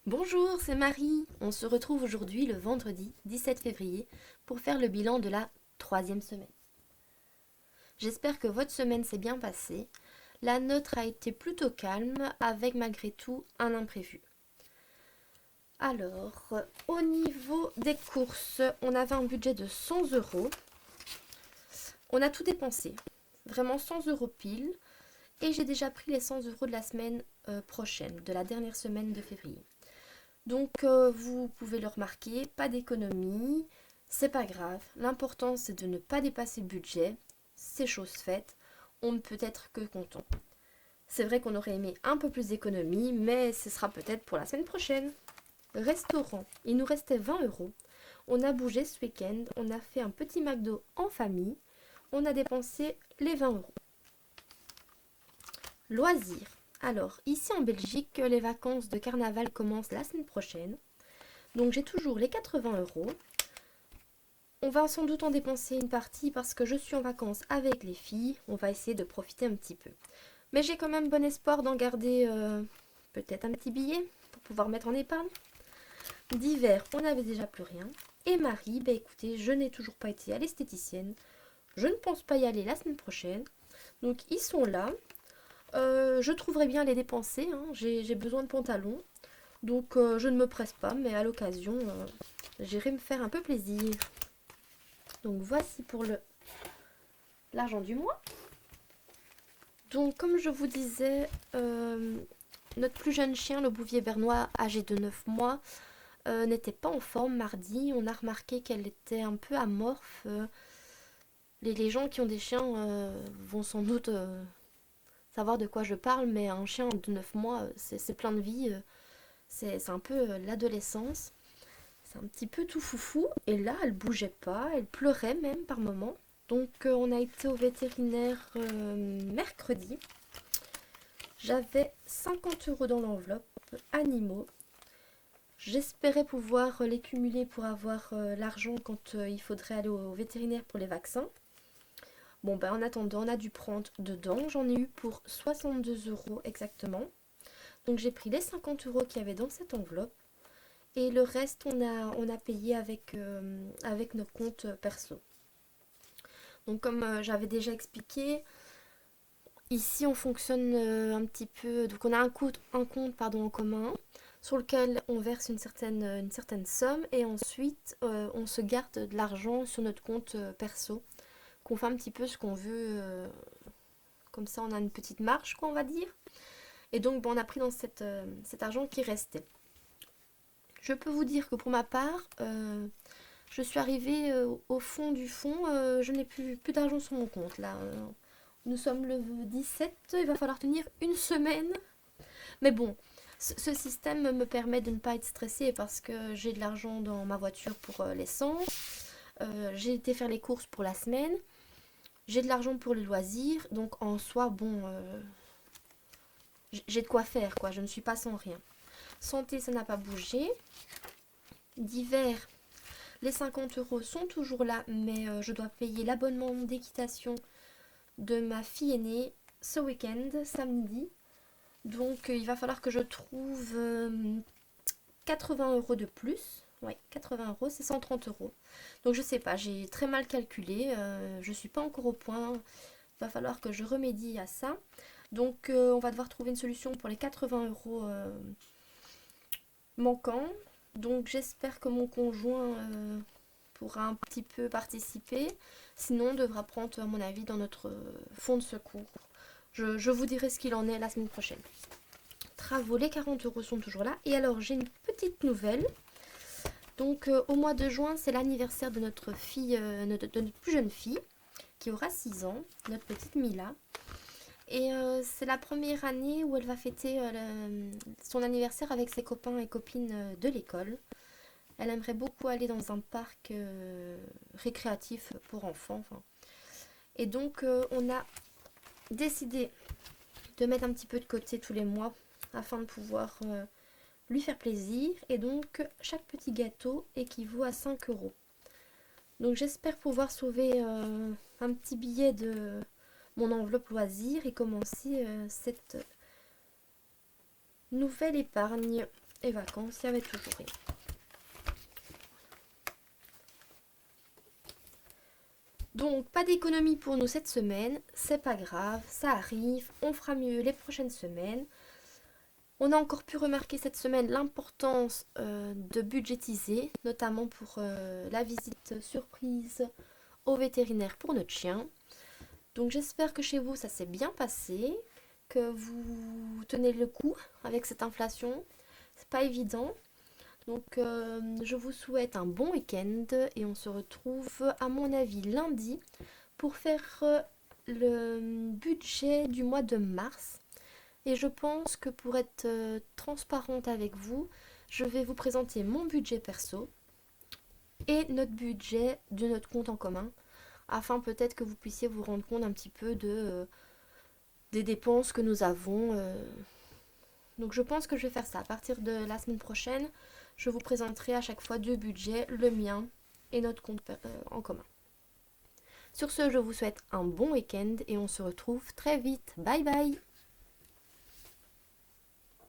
Bonjour, c'est Marie. On se retrouve aujourd'hui le vendredi 17 février pour faire le bilan de la troisième semaine. J'espère que votre semaine s'est bien passée. La nôtre a été plutôt calme avec malgré tout un imprévu. Alors, au niveau des courses, on avait un budget de 100 euros. On a tout dépensé, vraiment 100 euros pile. Et j'ai déjà pris les 100 euros de la semaine prochaine, de la dernière semaine de février. Donc vous pouvez le remarquer, pas d'économie, c'est pas grave. L'important c'est de ne pas dépasser le budget, c'est chose faite, on ne peut être que content. C'est vrai qu'on aurait aimé un peu plus d'économie, mais ce sera peut-être pour la semaine prochaine. Restaurant, il nous restait 20 euros. On a bougé ce week-end, on a fait un petit McDo en famille, on a dépensé les 20 euros. Loisirs. Alors, ici en Belgique, les vacances de carnaval commencent la semaine prochaine. Donc j'ai toujours les 80 euros. On va sans doute en dépenser une partie parce que je suis en vacances avec les filles. On va essayer de profiter un petit peu. Mais j'ai quand même bon espoir d'en garder peut-être un petit billet pour pouvoir mettre en épargne. D'hiver, on n'avait déjà plus rien. Et Marie, bah écoutez, je n'ai toujours pas été à l'esthéticienne. Je ne pense pas y aller la semaine prochaine. Donc ils sont là. Je trouverai bien les dépenser, hein. J'ai besoin de pantalons. Donc je ne me presse pas, mais à l'occasion, j'irai me faire un peu plaisir. Donc voici pour l'argent du mois. Donc comme je vous disais, notre plus jeune chien, le bouvier bernois, âgé de 9 mois, n'était pas en forme mardi. On a remarqué qu'elle était un peu amorphe. Les gens qui ont des chiens vont sans doute savoir de quoi je parle, mais un chien de 9 mois, c'est plein de vie. C'est un peu l'adolescence. C'est un petit peu tout foufou. Et là, elle bougeait pas, elle pleurait même par moments. Donc on a été au vétérinaire mercredi. J'avais 50 euros dans l'enveloppe, animaux. J'espérais pouvoir les cumuler pour avoir l'argent quand il faudrait aller au vétérinaire pour les vaccins. Bon ben en attendant, on a dû prendre dedans. J'en ai eu pour 62 euros exactement. Donc j'ai pris les 50 euros qu'il y avait dans cette enveloppe. Et le reste, on a payé avec nos comptes perso. Donc comme j'avais déjà expliqué, ici on fonctionne un petit peu. Donc on a un compte pardon, en commun sur lequel on verse une certaine somme et ensuite on se garde de l'argent sur notre compte perso, qu'on fait un petit peu ce qu'on veut. Comme ça on a une petite marge, quoi, on va dire. Et donc bon, on a pris dans cet argent qui restait. Je peux vous dire que pour ma part, je suis arrivée au fond du fond. Je n'ai plus d'argent sur mon compte là. Nous sommes le 17, il va falloir tenir une semaine. Mais bon, ce système me permet de ne pas être stressée parce que j'ai de l'argent dans ma voiture pour l'essence. J'ai été faire les courses pour la semaine. J'ai de l'argent pour les loisirs. Donc en soi, bon, j'ai de quoi faire, quoi. Je ne suis pas sans rien. Santé, ça n'a pas bougé. D'hiver, les 50 euros sont toujours là, mais je dois payer l'abonnement d'équitation de ma fille aînée ce week-end, samedi. Donc il va falloir que je trouve 80 euros de plus. Ouais, 80 euros, c'est 130 euros. Donc je sais pas, j'ai très mal calculé. Je suis pas encore au point. Il va falloir que je remédie à ça. Donc on va devoir trouver une solution pour les 80 euros manquants. Donc j'espère que mon conjoint pourra un petit peu participer. Sinon, on devra prendre, à mon avis, dans notre fonds de secours. Je vous dirai ce qu'il en est la semaine prochaine. Travaux, les 40 euros sont toujours là. Et alors, j'ai une petite nouvelle. Donc, au mois de juin, c'est l'anniversaire de notre fille, de notre plus jeune fille, qui aura 6 ans, notre petite Mila. Et c'est la première année où elle va fêter son anniversaire avec ses copains et copines de l'école. Elle aimerait beaucoup aller dans un parc récréatif pour enfants. Enfin. Et donc, on a décidé de mettre un petit peu de côté tous les mois afin de pouvoir lui faire plaisir. Et donc, chaque petit gâteau équivaut à 5 euros. Donc, j'espère pouvoir sauver un petit billet de mon enveloppe loisir et commencer cette nouvelle épargne. et vacances, il n'y avait toujours rien. Donc, pas d'économie pour nous cette semaine, c'est pas grave, ça arrive, on fera mieux les prochaines semaines. On a encore pu remarquer cette semaine l'importance de budgétiser, notamment pour la visite surprise au vétérinaire pour notre chien. Donc j'espère que chez vous ça s'est bien passé, que vous tenez le coup avec cette inflation. C'est pas évident. Donc je vous souhaite un bon week-end et on se retrouve à mon avis lundi pour faire le budget du mois de mars. Et je pense que pour être transparente avec vous, je vais vous présenter mon budget perso et notre budget de notre compte en commun, afin peut-être que vous puissiez vous rendre compte un petit peu des dépenses que nous avons. Donc je pense que je vais faire ça. À partir de la semaine prochaine, je vous présenterai à chaque fois deux budgets, le mien et notre compte en commun. Sur ce, je vous souhaite un bon week-end et on se retrouve très vite. Bye bye!